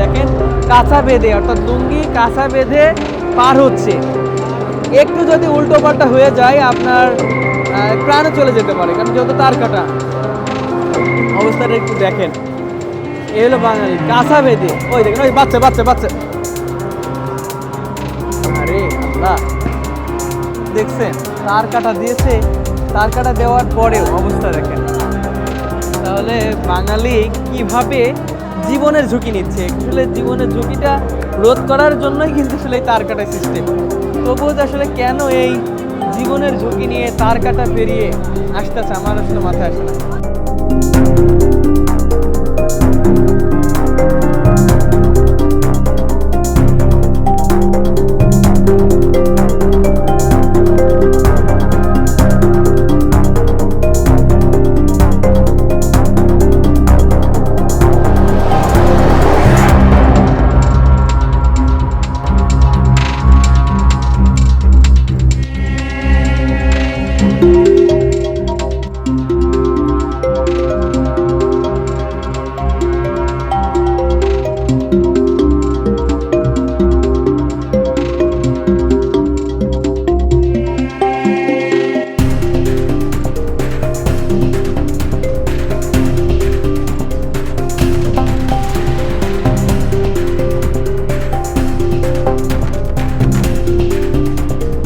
দেখেন কাঁচা বেঁধে, অর্থাৎ লুঙ্গি কাঁচা বেঁধে পার হচ্ছে। একটু যদি উল্টো পাল্টা হয়ে যায় আপনার প্রাণে চলে যেতে পারে, কারণ যত তার কাটা অবস্থাটা একটু দেখেন। এ হলো বাঙালি কাঁচা বেঁধে। ওই দেখেন, ওই বাচ্চা বাচ্চা বাচ্চা, আরে আল্লাহ, দেখছেন তার কাটা দিয়েছে, তার কাটা দেওয়ার পরেও অবস্থা দেখেন। তাহলে বাঙালি কিভাবে জীবনের ঝুঁকি নিচ্ছে, আসলে জীবনের ঝুঁকিটা রোধ করার জন্যই কিন্তু আসলে এই তার কাটা সিস্টেম। তবুও যে আসলে কেন এই জীবনের ঝুঁকি নিয়ে তার কাটা পেরিয়ে আসতেছে আমার আসলে মাথায় আসে না।